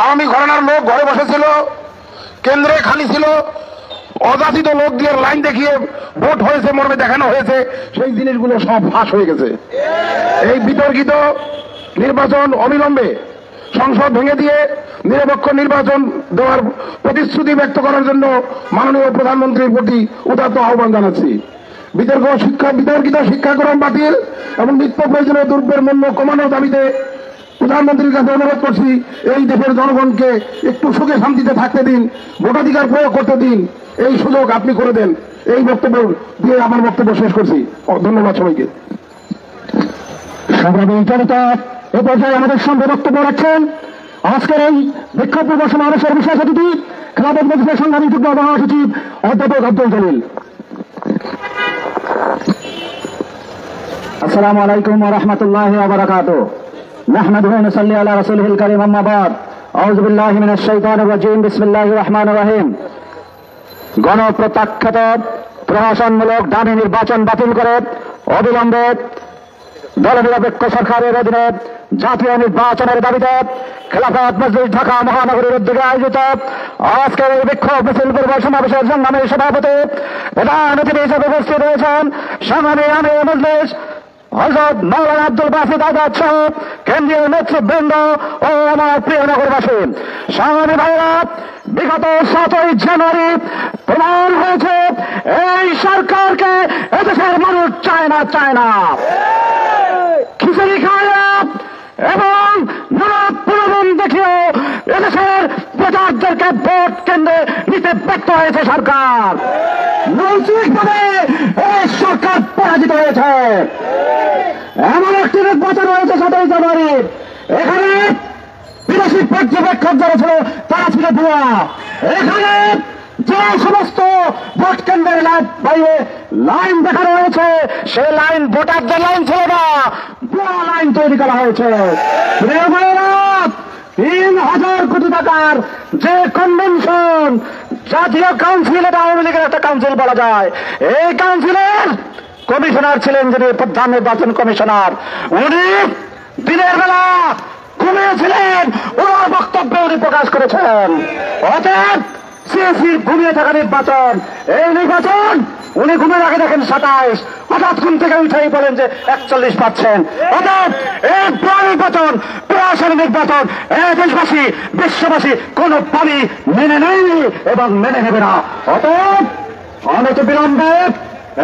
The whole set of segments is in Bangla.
আওয়ামী ঘরানার লোক ঘরে বসেছিল, কেন্দ্রে খালি ছিল, অযাচিত লোক দিয়ে লাইন দেখিয়ে ভোট হয়েছে মর্মে দেখানো হয়েছে, সেই জিনিসগুলো সব ফাঁস হয়ে গেছে। এই বিতর্কিত নির্বাচন অবিলম্বে সংসদ ভেঙে দিয়ে নিরপেক্ষ নির্বাচন দেওয়ার প্রতিশ্রুতি ব্যক্ত করার জন্য মাননীয় প্রধানমন্ত্রীর প্রতি উদাত্ত আহ্বান জানাচ্ছি। বিতর্কিত শিক্ষাক্রম বাতিল এবং নিত্য প্রয়োজনীয় দ্রব্যের মূল্য কমানোর দাবিতে প্রধানমন্ত্রীর কাছে অনুরোধ করছি, এই দেশের জনগণকে একটু সুখে শান্তিতে থাকতে দিন, ভোটাধিকার প্রয়োগ করতে দিন, এই সুযোগ আপনি করে দেন। এই বক্তব্য দিয়ে আমার বক্তব্য শেষ করছি। ধন্যবাদ সবাইকে। এ পর্যায়ে আমাদের সঙ্গে বক্তব্য রাখছেন আজকের এই বিক্ষোভ সমাবেশের বিশেষ অতিথি খেলাফত মজলিসের সংগ্রামী যুগ্ম মহাসচিব অধ্যাপক আব্দুল জলিল। আসসালামু আলাইকুম ওয়া রাহমাতুল্লাহি ওয়া বারাকাতুহু। নাহমাদুহু ওয়া নুসাল্লি আলা রাসূলিহিল কারীম, আম্মা বা'দ। আউযু বিল্লাহি মিনাশ শাইতানির রাজীম। বিসমিল্লাহির রহমানির রহিম। গণপ্রত্যাখ্যাত প্রশাসনমূলক দাবি নির্বাচন বাতিল করে অবিলম্বে দলনিরপেক্ষ সরকারের অধীনে জাতীয় নির্বাচনের দাবিতে খেলাফত মজলিস ঢাকা মহানগরীর উদ্যোগে আয়োজিত আজকের এই বিক্ষোভ মিছিল পূর্ব সমাবেশের সংগ্রামী সভাপতি প্রধান অতিথি হিসেবে উপস্থিত রয়েছেন সংগ্রামী আমির মজলিস হযরত মাওলানা আব্দুল বাসিত আজাদ সহ কেন্দ্রীয় নেতৃবৃন্দ ও আমার প্রিয় নগরবাসী। সংগ্রামী ভাইরা, বিগত 7ই জানুয়ারি প্রমাণ হয়েছে এই সরকারকে এদেশের মানুষ চায় না। খিচুড়ি খাওয়া এবং নানা প্রলোভন দেখিয়ে এদেশের প্রজাদেরকে ভোট কেন্দ্রে নিতে ব্যর্থ হয়েছে সরকার। নৈতিকভাবে এই সরকার পরাজিত হয়েছে। এমন একটি নির্বাচন হয়েছে 7ই জানুয়ারি, এখানে বিদেশি পর্যবেক্ষক যারা ছিল তারা ছিল ভুয়া। এখানে যে সমস্ত ভোট কেন্দ্রের বাইরে লাইন দেখানো হয়েছে সে লাইন ভোটারদের লাইন ছিল না, ভুয়া লাইন তৈরি করা হয়েছে। 3,000 কোটি টাকার যে কনভেনশন জাতীয় কাউন্সিল, এটা আওয়ামী লীগের একটা কাউন্সিল বলা যায়, এই কাউন্সিলের কমিশনার ছিলেন যিনি প্রধান নির্বাচন কমিশনার, উনি দিনের বেলা ঘুমিয়েছিলেন, ওনার বক্তব্যে উনি প্রকাশ করেছেন। অতএব সিএসির ঘুমিয়ে থাকা নির্বাচন, এই নির্বাচন উনি ঘুমের আগে দেখেন 27, হঠাৎ ঘুম থেকে উঠেই বলেন যে 41%। অতএব এই নির্বাচন প্রশাসনিক নির্বাচন দেশবাসী বিশ্ববাসী কোনোভাবেই মেনে নেয়নি এবং মেনে নেবে না। অতএব অনতি বিলম্বে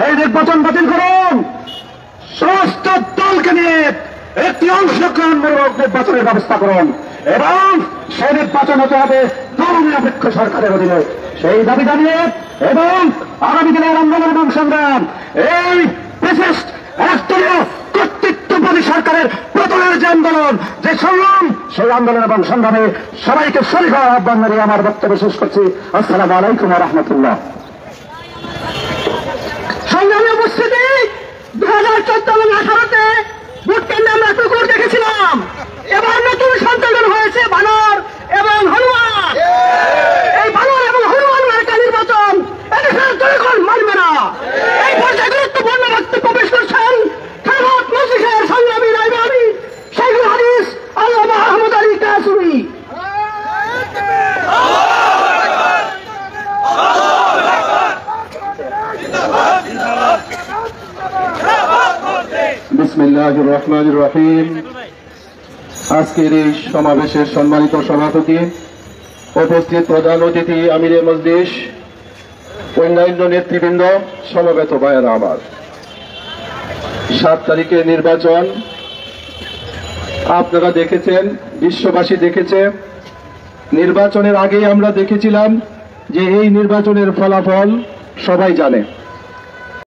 এই নির্বাচন বাতিল করুন, সমস্ত দলকে নিয়ে একটি অংশগ্রহণমূলক নির্বাচনের ব্যবস্থা করুন এবং সেই নির্বাচন হতে হবে দলনিরপেক্ষ সরকারের অধীনে। সেই দাবি জানিয়ে এবং আগামী দিনের আন্দোলন এবং সংগ্রাম, এই বিশেষ একদলীয় কর্তৃত্ববাদী সরকারের পতনের যে আন্দোলন, যে সংগ্রাম, সেই আন্দোলন এবং সংগ্রামে সবাইকে শরীক হওয়ার আহ্বান জানিয়ে আমার বক্তব্য শেষ করছি। আসসালামু আলাইকুম ওয়া রাহমাতুল্লাহ। সংগ্রামী উপস্থিতি, 2014 এবং 2018-তে ভোট কেন্দ্রে আমরা কুকুর দেখেছিলাম, এবার নতুন সংযোজন হয়েছে বানর এবং হনুমান। এই বানর এবং হনুমান মার্কা নির্বাচন এদেশের জনগণ মানবে না। এই পর্যায়ে গুরুত্বপূর্ণ বক্তব্য পেশ করছেন খেলাফত মজলিসের সংগ্রামী নায়েবে আমির শাইখুল হাদিস আল্লামা আহমদ আলী কাসুরি। বিসমিল্লাহির রহমানির রহিম। আজকের এই সমাবেশের সম্মানিত সভাপতি, উপস্থিত প্রধান অতিথি আমিরে মজলিস, অন্যান্য নেতৃবৃন্দ, সমবেত ভাইয়েরা আমার, 7 তারিখের নির্বাচন আপনারা দেখেছেন, বিশ্ববাসী দেখেছে। নির্বাচনের আগেই আমরা দেখেছিলাম যে এই নির্বাচনের ফলাফল সবাই জানে।